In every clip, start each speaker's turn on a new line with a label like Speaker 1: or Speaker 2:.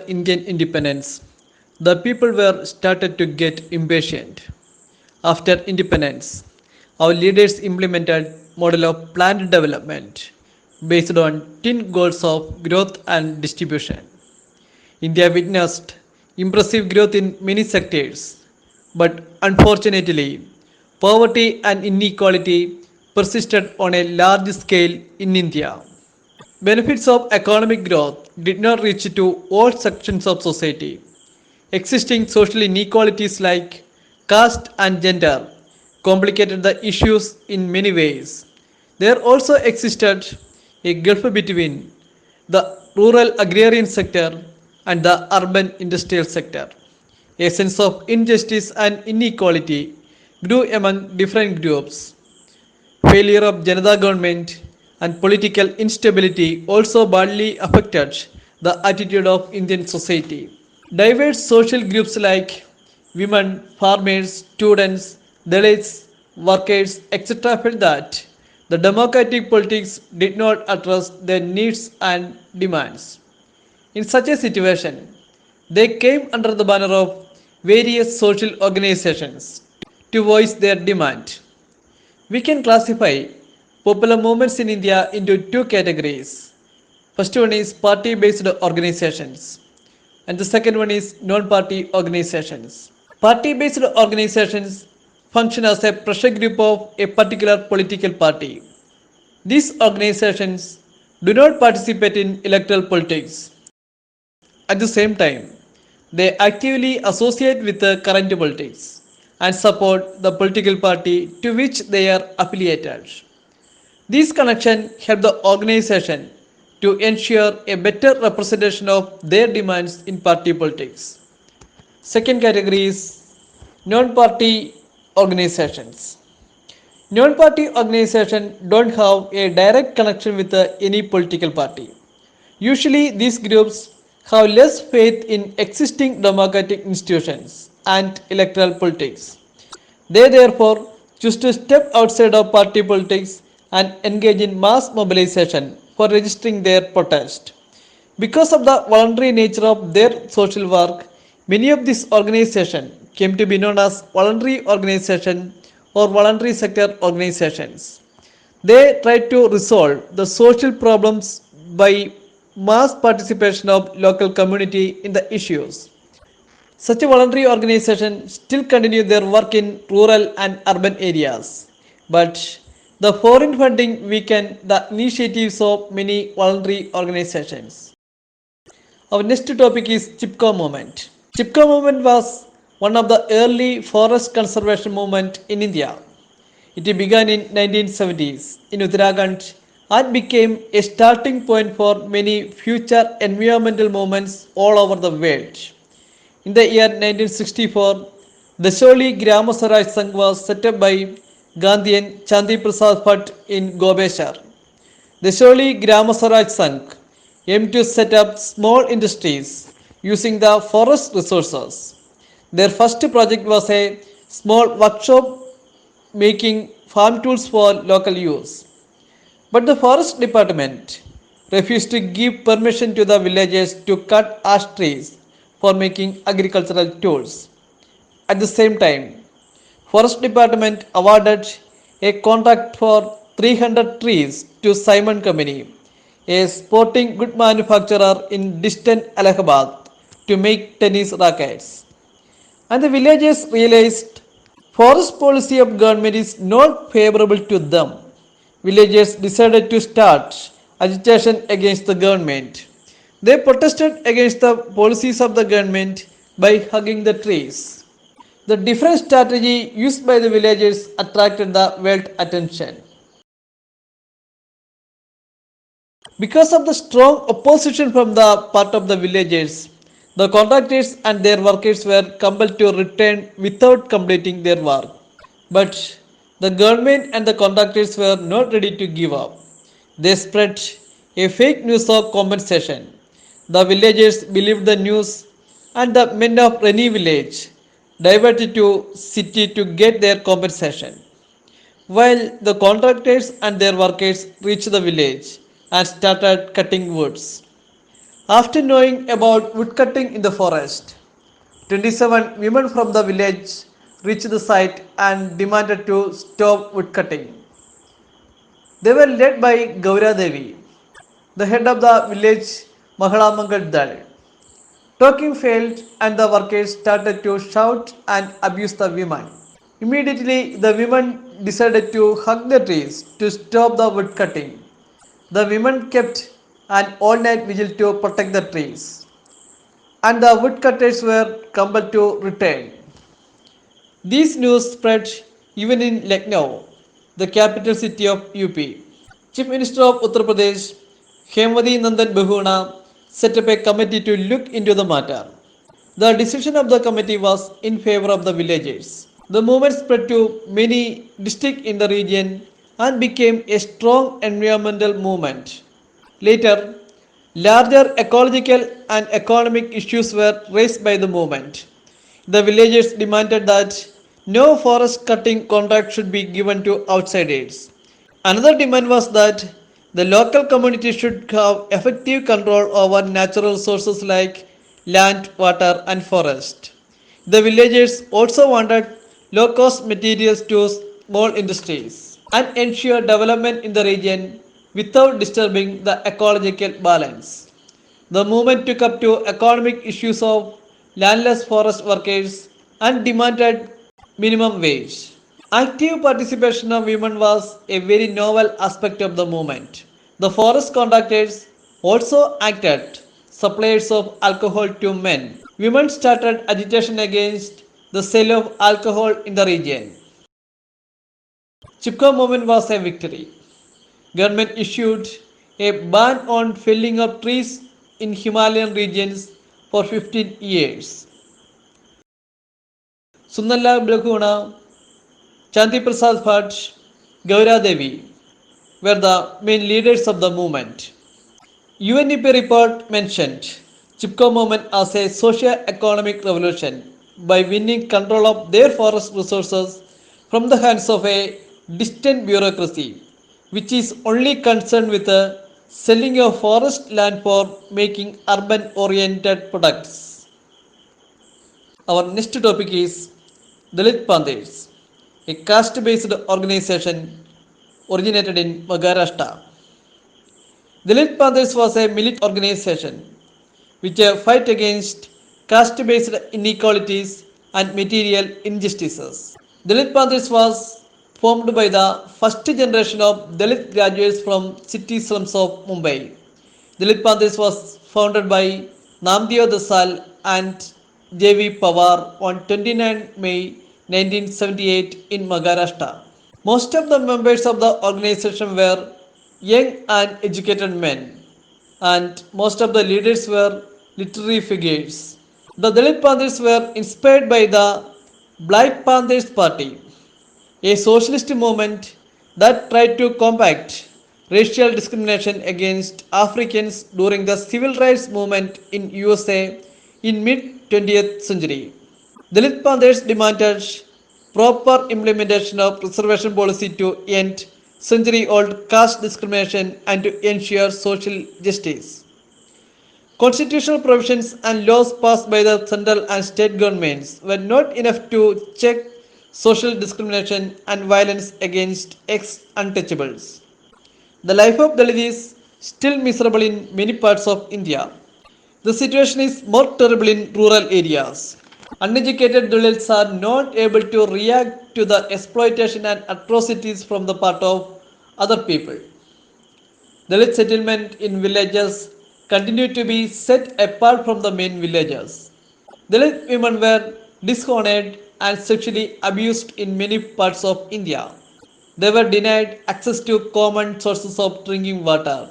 Speaker 1: Indian independence, the people were started to get impatient. After independence, our leaders implemented model of planned development based on twin goals of growth and distribution. India witnessed impressive growth in many sectors, but unfortunately, poverty and inequality persisted on a large scale in India. Benefits of economic growth did not reach to all sections of society. Existing social inequalities like caste and gender complicated the issues in many ways. There also existed a gulf between the rural agrarian sector and the urban industrial sector. A sense of injustice and inequality grew among different groups. Failure of Janata government and political instability also badly affected the attitude of Indian society. Diverse social groups like women, farmers, students, Dalits, workers, etc. felt that the democratic politics did not address their needs and demands. In such a situation, they came under the banner of various social organizations to voice their demand. We can classify popular movements in India into two categories. First one is party based organizations, and the second one is non party organizations. Party based organizations function as a pressure group of a particular political party. These organizations do not participate in electoral politics. At the same time, they actively associate with the current politics and support the political party to which they are affiliated. These connections help the organization to ensure a better representation of their demands in party politics. Second category is non-party organizations. Non-party organizations don't have a direct connection with any political party. Usually, these groups have less faith in existing democratic institutions and electoral politics. They therefore choose to step outside of party politics and engage in mass mobilization for registering their protest. Because of the voluntary nature of their social work, many of these organizations came to be known as voluntary organizations or voluntary sector organizations. They try to resolve the social problems by mass participation of local community in the issues. Such a voluntary organization still continue their work in rural and urban areas, but the foreign funding weakened the initiatives of many voluntary organizations. Our next topic is Chipko movement. Chipko movement was one of the early forest conservation movement in India. It began in 1970s in Uttarakhand and became a starting point for many future environmental movements all over the world. In the year 1964, the Sholi Grama Swaraj Sangh was set up by Gandhian Chandi Prasad Bhatt in Gobeshar. The Sholi Grama Swaraj Sangh aimed to set up small industries using the forest resources. Their first project was a small workshop making farm tools for local use. But the forest department refused to give permission to the villagers to cut ash trees for making agricultural tools. At the same time, forest department awarded a contract for 300 trees to Simon Company, a sporting good manufacturer in distant Allahabad, to make tennis rackets. And the villagers realized forest policy of government is not favorable to them. Villagers decided to start agitation against the government. They protested against the policies of the government by hugging the trees. The different strategy used by the villagers attracted the world attention. Because of the strong opposition from the part of the villagers, the contractors and their workers were compelled to return without completing their work. But the government and the contractors were not ready to give up. They spread a fake news of compensation. The villagers believed the news and the men of Reni village diverted to city to get their compensation. While the contractors and their workers reached the village and started cutting woods. After knowing about woodcutting in the forest, 27 women from the village reached the site and demanded to stop woodcutting. They were led by Gaura Devi, the head of the village Mahalamangal Dal. Talking failed and the workers started to shout and abuse the women. Immediately, the women decided to hug the trees to stop the wood cutting. The women kept an all-night vigil to protect the trees, and the woodcutters were compelled to return. These news spread even in Lucknow, the capital city of UP. Chief Minister of Uttar Pradesh, Hemwadi Nandan Bahuna, set up a committee to look into the matter. The decision of the committee was in favor of the villagers. The movement spread to many districts in the region and became a strong environmental movement. Later, larger ecological and economic issues were raised by the movement. The villagers demanded that no forest cutting contract should be given to outsiders. Another demand was that the local community should have effective control over natural resources like land, water, and forest. The villagers also wanted low cost materials to small industries and ensure development in the region without disturbing the ecological balance. The movement took up to economic issues of landless forest workers and demanded minimum wage. Active participation of women was a very novel aspect of the movement. The forest contractors also acted suppliers of alcohol to men. Women started agitation against the sale of alcohol in the region. Chipko movement was a victory. Government issued a ban on felling of trees in Himalayan regions for 15 years. Sundar Blakuna, Chanti Prasad Bhatt, Gaura Devi were the main leaders of the movement. UNEP report mentioned Chipko movement as a socio-economic revolution by winning control of their forest resources from the hands of a distant bureaucracy, which is only concerned with the selling of forest land for making urban-oriented products. Our next topic is Dalit Panthers, a caste-based organization originated in Maharashtra. Dalit Panthers was a militant organization which fight against caste-based inequalities and material injustices. Dalit Panthers was formed by the first generation of Dalit graduates from city slums of Mumbai. Dalit Panthers was founded by Namdeo Dasal and J.V. Pawar on 29 May 1978 in Maharashtra. Most of the members of the organization were young and educated men, and most of the leaders were literary figures. The Dalit Panthers were inspired by the Black Panthers Party, a socialist movement that tried to combat racial discrimination against Africans during the civil rights movement in USA in mid 20th century. Dalit Panthers demanded proper implementation of reservation policy to end century-old caste discrimination and to ensure social justice. Constitutional provisions and laws passed by the central and state governments were not enough to check social discrimination and violence against ex-untouchables. The life of Dalit is still miserable in many parts of India. The situation is more terrible in rural areas. Uneducated Dalits are not able to react to the exploitation and atrocities from the part of other people. Dalit settlement in villages continue to be set apart from the main villages. Dalit women were dishonored and sexually abused in many parts of India. They were denied access to common sources of drinking water.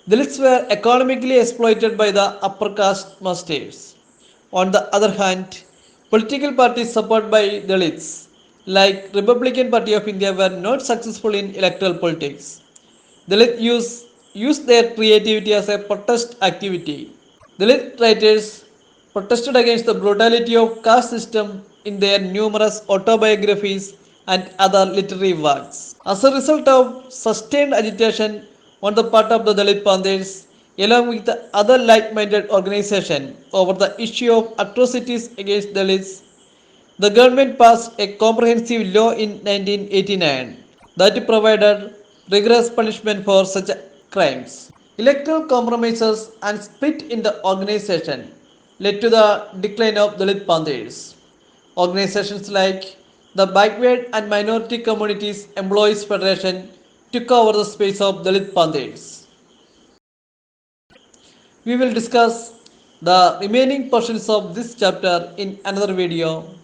Speaker 1: Dalits were economically exploited by the upper caste masters. On the other hand, political parties supported by Dalits, like Republican Party of India, were not successful in electoral politics. Dalit used their creativity as a protest activity. Dalit writers protested against the brutality of caste system in their numerous autobiographies and other literary works. As a result of sustained agitation on the part of the Dalit Panthers, along with the other like-minded organizations over the issue of atrocities against Dalits. The government passed a comprehensive law in 1989 that provided rigorous punishment for such crimes. Electoral compromises and split in the organization led to the decline of Dalit Panthers. Organizations like the Backward and Minority Communities Employees Federation took over the space of Dalit Panthers. We will discuss the remaining portions of this chapter in another video.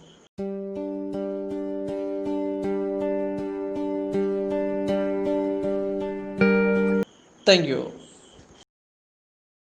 Speaker 1: Thank you.